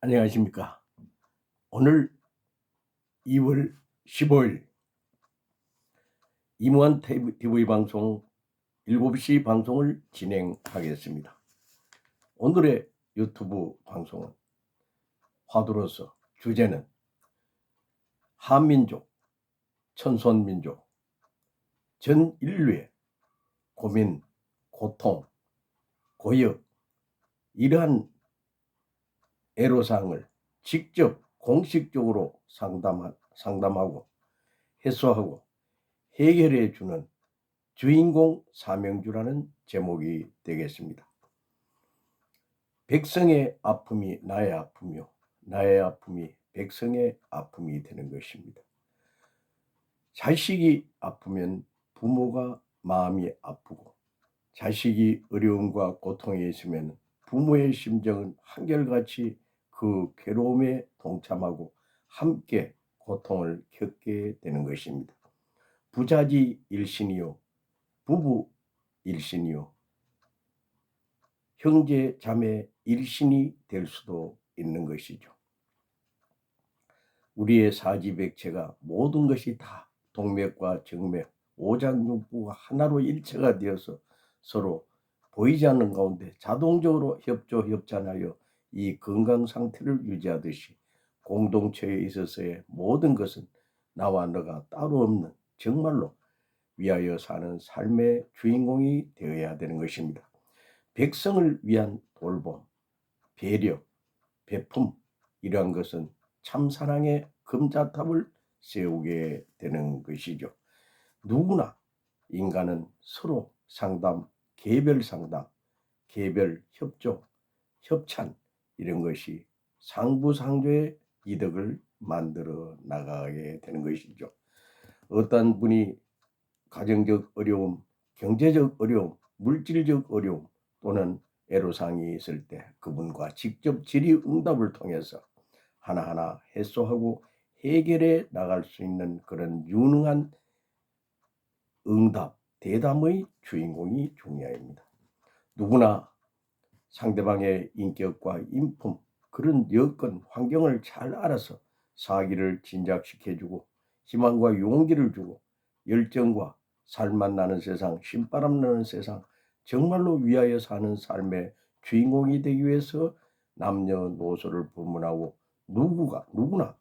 안녕하십니까. 오늘 2월 15일 이무한 TV 방송 7시 방송을 진행하겠습니다. 오늘의 유튜브 방송은 화두로서 주제는 한민족, 천손민족, 전 인류의 고민, 고통, 고역 이러한 애로사항을 직접 공식적으로 상담하고 해소하고 해결해 주는 주인공 사명주라는 제목이 되겠습니다. 백성의 아픔이 나의 아픔이요, 나의 아픔이 백성의 아픔이 되는 것입니다. 자식이 아프면 부모가 마음이 아프고, 자식이 어려움과 고통에 있으면 부모의 심정은 한결같이 그 괴로움에 동참하고 함께 고통을 겪게 되는 것입니다. 부자지 일신이요, 부부 일신이요, 형제 자매 일신이 될 수도 있는 것이죠. 우리의 사지백체가 모든 것이 다 동맥과 정맥, 오장육부가 하나로 일체가 되어서 서로 보이지 않는 가운데 자동적으로 협조협찬하여 이 건강 상태를 유지하듯이 공동체에 있어서의 모든 것은 나와 너가 따로 없는 정말로 위하여 사는 삶의 주인공이 되어야 되는 것입니다. 백성을 위한 돌봄, 배려, 베품 이러한 것은 참 사랑의 금자탑을 세우게 되는 것이죠. 누구나 인간은 서로 상담, 개별 상담, 개별 협조, 협찬 이런 것이 상부상조의 이득을 만들어 나가게 되는 것이죠. 어떤 분이 가정적 어려움, 경제적 어려움, 물질적 어려움 또는 애로사항이 있을 때 그분과 직접 질의응답을 통해서 하나하나 해소하고 해결해 나갈 수 있는 그런 유능한 응답, 대담의 주인공이 중요합니다. 누구나 상대방의 인격과 인품, 그런 여건, 환경을 잘 알아서 사기를 진작시켜주고 희망과 용기를 주고 열정과 살맛 나는 세상, 신바람 나는 세상, 정말로 위하여 사는 삶의 주인공이 되기 위해서 남녀노소를 불문하고 누구나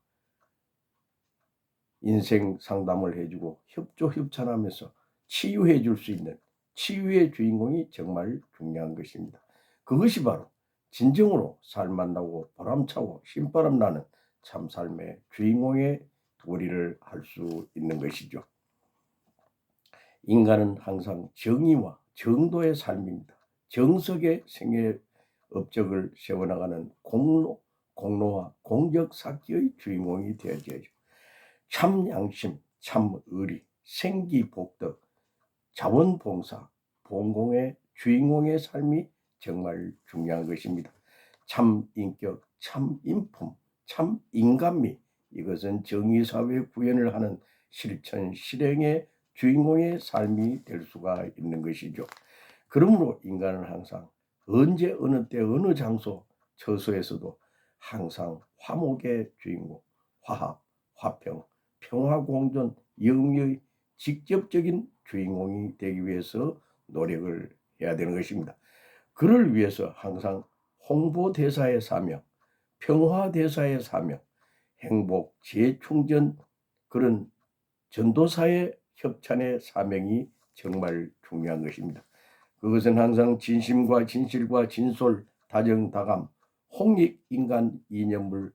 인생 상담을 해주고 협조협찬하면서 치유해 줄 수 있는 치유의 주인공이 정말 중요한 것입니다. 그것이 바로 진정으로 살맛 나고 보람차고 신바람 나는 참 삶의 주인공의 도리를 할 수 있는 것이죠. 인간은 항상 정의와 정도의 삶입니다. 정석의 생애 업적을 세워나가는 공로와 공적사기의 주인공이 되어야죠. 참 양심, 참 의리, 생기복덕, 자원봉사, 봉공의 주인공의 삶이 정말 중요한 것입니다. 참 인격, 참 인품, 참 인간미, 이것은 정의사회 구현을 하는 실천, 실행의 주인공의 삶이 될 수가 있는 것이죠. 그러므로 인간은 항상 언제 어느 때 어느 장소 처소에서도 항상 화목의 주인공, 화합, 화평, 평화공존, 영위의 직접적인 주인공이 되기 위해서 노력을 해야 되는 것입니다. 그를 위해서 항상 홍보대사의 사명, 평화대사의 사명, 행복, 재충전 그런 전도사의 협찬의 사명이 정말 중요한 것입니다. 그것은 항상 진심과 진실과 진솔, 다정다감, 홍익인간 이념을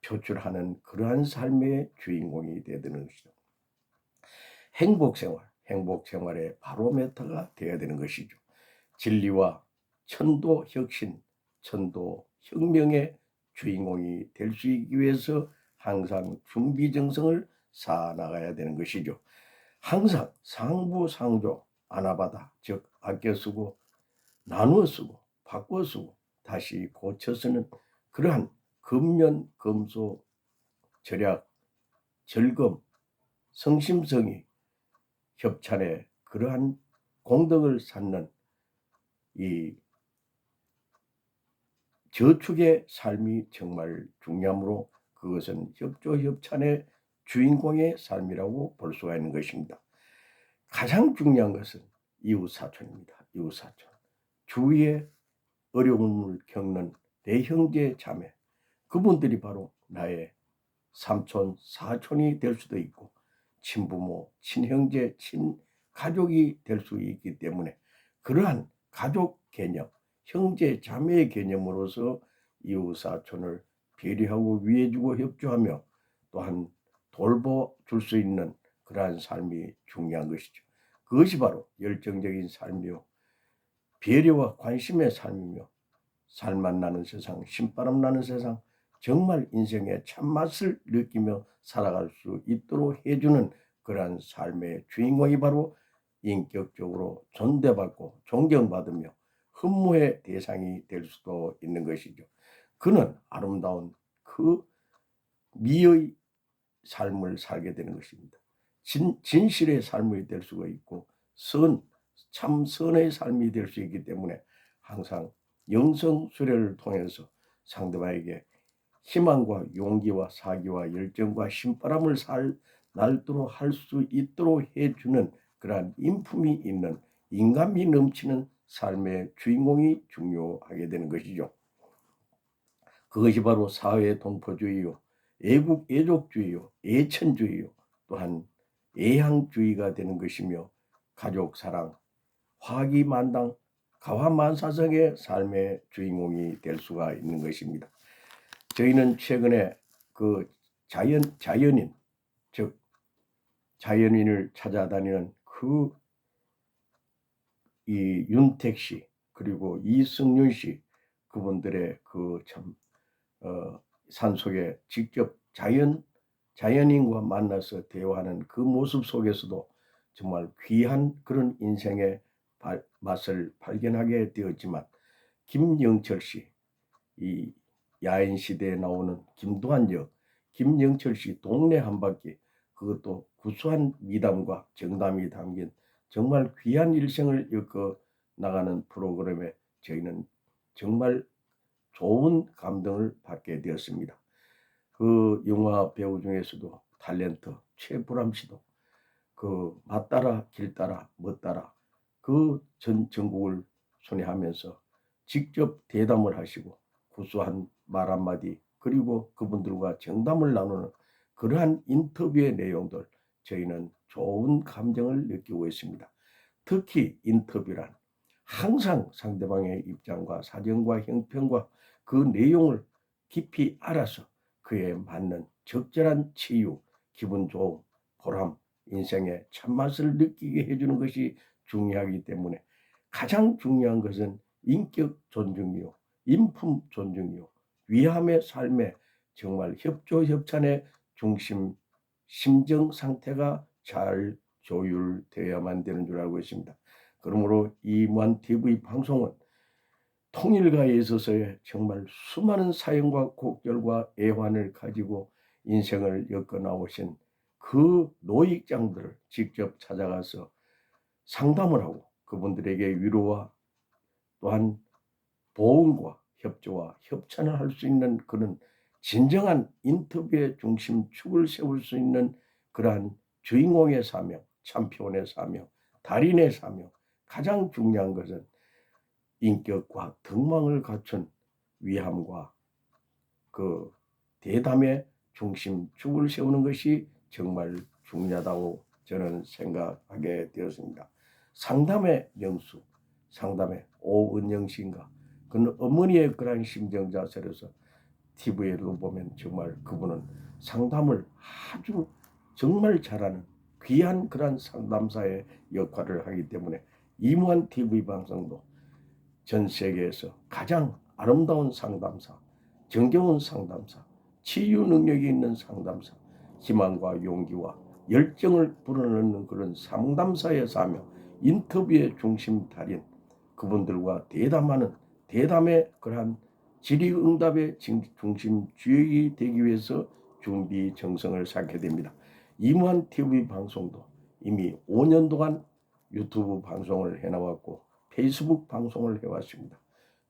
표출하는 그러한 삶의 주인공이 되는 것이죠. 행복생활의 바로메터가 되어야 되는 것이죠. 진리와 천도혁신, 천도혁명의 주인공이 될 수 있기 위해서 항상 준비정성을 쌓아나가야 되는 것이죠. 항상 상부상조, 아나바다, 즉 아껴 쓰고 나누어 쓰고 바꿔 쓰고 다시 고쳐 쓰는 그러한 근면, 검소, 절약, 절검, 성심성의, 협찬의 그러한 공덕을 쌓는 이 저축의 삶이 정말 중요하므로 그것은 협조협찬의 주인공의 삶이라고 볼 수가 있는 것입니다. 가장 중요한 것은 이웃사촌입니다. 이웃사촌. 주위에 어려움을 겪는 내 형제 자매, 그분들이 바로 나의 삼촌, 사촌이 될 수도 있고 친부모, 친형제, 친가족이 될 수 있기 때문에 그러한 가족 개념, 형제, 자매의 개념으로서 이웃사촌을 배려하고 위해주고 협조하며 또한 돌봐줄 수 있는 그러한 삶이 중요한 것이죠. 그것이 바로 열정적인 삶이요, 배려와 관심의 삶이며 살맛 나는 세상, 신바람 나는 세상, 정말 인생의 참맛을 느끼며 살아갈 수 있도록 해주는 그러한 삶의 주인공이 바로 인격적으로 존대받고 존경받으며 흠모의 대상이 될 수도 있는 것이죠. 그는 아름다운 그 미의 삶을 살게 되는 것입니다. 진실의 삶이 될 수가 있고 참 선의 삶이 될 수 있기 때문에 항상 영성 수련을 통해서 상대방에게 희망과 용기와 사기와 열정과 신바람을 날도록 할 수 있도록 해주는 그러한 인품이 있는 인간미 넘치는 삶의 주인공이 중요하게 되는 것이죠. 그것이 바로 사회 동포주의요, 애국애족주의요, 애천주의요, 또한 애향주의가 되는 것이며 가족 사랑, 화기만당, 가화만사성의 삶의 주인공이 될 수가 있는 것입니다. 저희는 최근에 그 자연인, 즉 자연인을 찾아다니는 이 윤택 씨 그리고 이승윤 씨, 그분들의 그 참 산속에 직접 자연인과 만나서 대화하는 그 모습 속에서도 정말 귀한 그런 인생의 맛을 발견하게 되었지만, 김영철 씨, 이 야인시대에 나오는 김도한 역, 김영철 씨 동네 한 바퀴, 그것도 구수한 미담과 정담이 담긴 정말 귀한 일생을 엮어 나가는 프로그램에 저희는 정말 좋은 감동을 받게 되었습니다. 그 영화 배우 중에서도 탤런트 최불암 씨도 그 맞따라 길따라 멋따라 그 전국을 순회하면서 직접 대담을 하시고 구수한 말 한마디, 그리고 그분들과 정담을 나누는 그러한 인터뷰의 내용들, 저희는 좋은 감정을 느끼고 있습니다. 특히 인터뷰란 항상 상대방의 입장과 사정과 형편과 그 내용을 깊이 알아서 그에 맞는 적절한 치유, 기분 좋음, 보람, 인생의 참맛을 느끼게 해주는 것이 중요하기 때문에 가장 중요한 것은 인격 존중이요, 인품 존중이요, 위함의 삶에 정말 협조협찬의 중심 심정 상태가 잘 조율되어야만 되는 줄 알고 있습니다. 그러므로 이 무한TV 방송은 통일가에 있어서의 정말 수많은 사연과 곡절과 애환을 가지고 인생을 엮어 나오신 그 노익장들을 직접 찾아가서 상담을 하고 그분들에게 위로와 또한 보험과 협조와 협찬을 할 수 있는 그런 진정한 인터뷰의 중심 축을 세울 수 있는 그러한 주인공의 사명, 참표원의 사명, 달인의 사명, 가장 중요한 것은 인격과 덕망을 갖춘 위함과 그 대담의 중심 축을 세우는 것이 정말 중요하다고 저는 생각하게 되었습니다. 상담의 명수, 상담의 오은영 씨인가, 그는 어머니의 그런 심정 자세로서 TV에도 보면 정말 그분은 상담을 아주 정말 잘하는 귀한 그런 상담사의 역할을 하기 때문에 이무한 TV 방송도 전 세계에서 가장 아름다운 상담사, 정겨운 상담사, 치유 능력이 있는 상담사, 희망과 용기와 열정을 불어넣는 그런 상담사의 사명, 인터뷰의 중심 달인, 그분들과 대담하는 대담의 그러한 질의응답의 중심 주역이 되기 위해서 준비 정성을 쌓게 됩니다. 이무한 TV 방송도 이미 5년 동안 유튜브 방송을 해나왔고 페이스북 방송을 해왔습니다.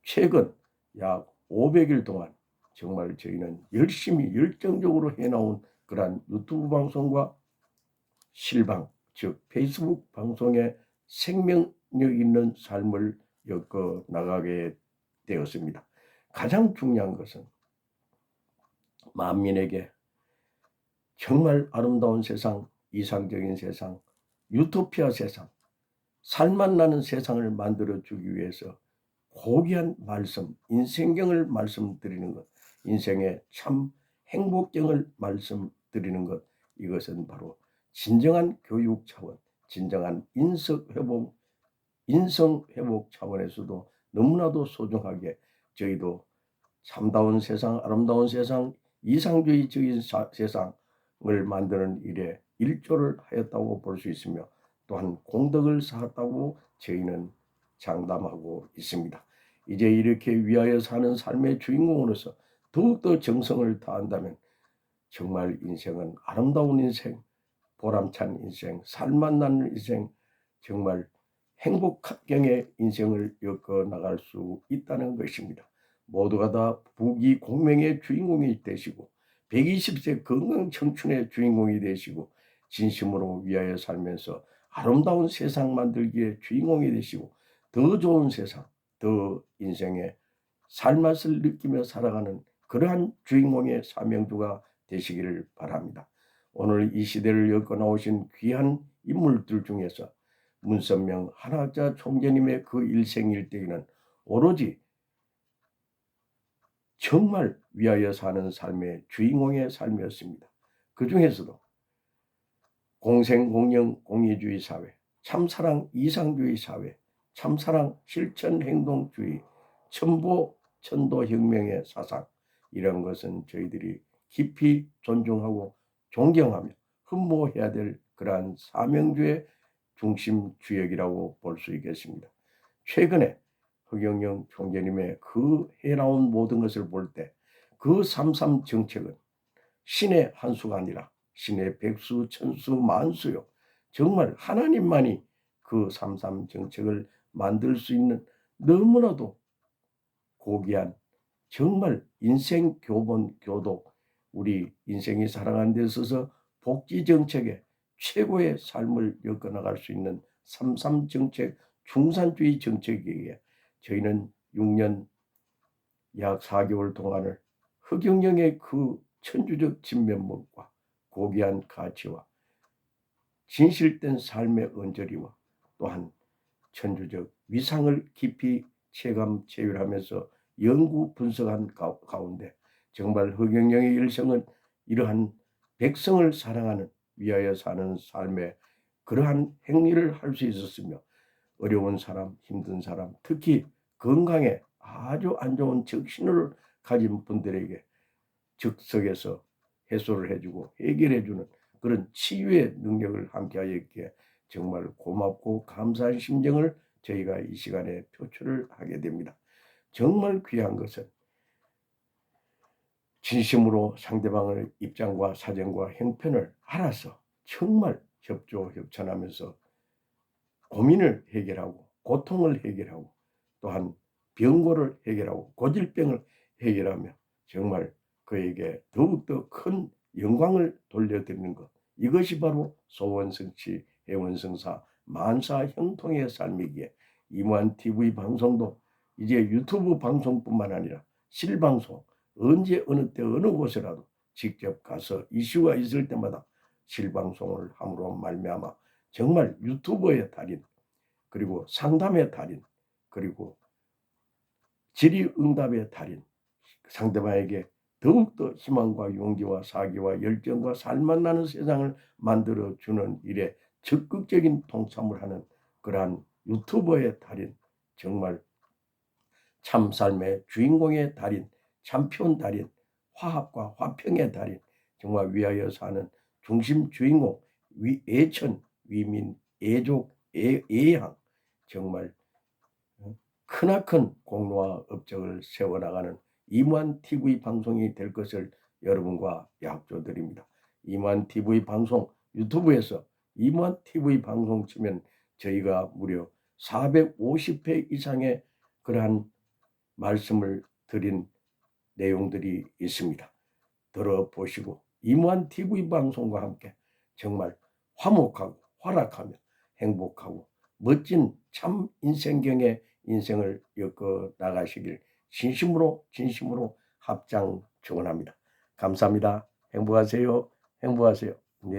최근 약 500일 동안 정말 저희는 열심히 열정적으로 해나온 그러한 유튜브 방송과 실방, 즉 페이스북 방송에 생명력 있는 삶을 엮어 나가게 되었습니다. 가장 중요한 것은 만민에게 정말 아름다운 세상, 이상적인 세상, 유토피아 세상, 살맛 나는 세상을 만들어주기 위해서 고귀한 말씀, 인생경을 말씀드리는 것, 인생의 참 행복경을 말씀드리는 것, 이것은 바로 진정한 교육 차원, 진정한 인성회복 차원에서도 너무나도 소중하게 저희도 참다운 세상, 아름다운 세상, 이상주의적인 세상을 만드는 일에 일조를 하였다고 볼 수 있으며 또한 공덕을 쌓았다고 저희는 장담하고 있습니다. 이제 이렇게 위하여 사는 삶의 주인공으로서 더욱더 정성을 다한다면 정말 인생은 아름다운 인생, 보람찬 인생, 살맛 나는 인생, 정말 행복경의 인생을 엮어 나갈 수 있다는 것입니다. 모두가 다 부귀공명의 주인공이 되시고 120세 건강 청춘의 주인공이 되시고 진심으로 위하여 살면서 아름다운 세상 만들기의 주인공이 되시고 더 좋은 세상, 더 인생의 살맛을 느끼며 살아가는 그러한 주인공의 사명주가 되시기를 바랍니다. 오늘 이 시대를 엮어 나오신 귀한 인물들 중에서 문선명 한학자 총재님의 그 일생일대기는 오로지 정말 위하여 사는 삶의 주인공의 삶이었습니다. 그 중에서도 공생공영 공의주의 사회, 참사랑 이상주의 사회, 참사랑 실천행동주의, 천도혁명의 사상, 이런 것은 저희들이 깊이 존중하고 존경하며 흠모해야 될 그러한 사명주의 중심 주역이라고 볼 수 있겠습니다. 최근에 허경영 총재님의 그 해나온 모든 것을 볼 때 그 삼삼 정책은 신의 한 수가 아니라 신의 백수, 천수, 만수요. 정말 하나님만이 그 삼삼 정책을 만들 수 있는 너무나도 고귀한 정말 인생 교본, 교독, 우리 인생이 살아가는 데 있어서 복지 정책에 최고의 삶을 엮어나갈 수 있는 삼삼 정책, 중산주의 정책이기에 저희는 6년 약 4개월 동안을 허경영의 그 천주적 진면목과 고귀한 가치와 진실된 삶의 언저리와 또한 천주적 위상을 깊이 체감 체휼하면서 연구 분석한 가운데 정말 허경영의 일생은 이러한 백성을 사랑하는 위하여 사는 삶의 그러한 행위를 할 수 있었으며 어려운 사람, 힘든 사람, 특히 건강에 아주 안 좋은 적신호를 가진 분들에게 즉석에서 해소를 해주고 해결해주는 그런 치유의 능력을 함께하였기에 정말 고맙고 감사한 심정을 저희가 이 시간에 표출을 하게 됩니다. 정말 귀한 것은 진심으로 상대방의 입장과 사정과 형편을 알아서 정말 협조협찬하면서 고민을 해결하고 고통을 해결하고 또한 병고를 해결하고 고질병을 해결하며 정말 그에게 더욱더 큰 영광을 돌려드리는 것, 이것이 바로 소원성취 해원성사 만사 형통의 삶이기에 이무한TV 방송도 이제 유튜브 방송뿐만 아니라 실방송 언제 어느 때 어느 곳에라도 직접 가서 이슈가 있을 때마다 실방송을 함으로 말미암아 정말 유튜버의 달인 그리고 상담의 달인 그리고 질의응답의 달인 상대방에게 더욱더 희망과 용기와 사기와 열정과 살맛 나는 세상을 만들어주는 일에 적극적인 동참을 하는 그러한 유튜버의 달인 정말 참삶의 주인공의 달인 참편 달인 화합과 화평의 달인 정말 위하여 사는 중심 주인공 애천 위민 애족 애양 정말 크나큰 공로와 업적을 세워나가는 이무한TV 방송이 될 것을 여러분과 약조드립니다. 이무한TV 방송 유튜브에서 이무한TV 방송 치면 저희가 무려 450회 이상의 그러한 말씀을 드린 내용들이 있습니다. 들어보시고 이무한 TV 방송과 함께 정말 화목하고 활락하며 행복하고 멋진 참 인생경의 인생을 엮어 나가시길 진심으로 합장 축원합니다. 감사합니다. 행복하세요. 행복하세요. 네.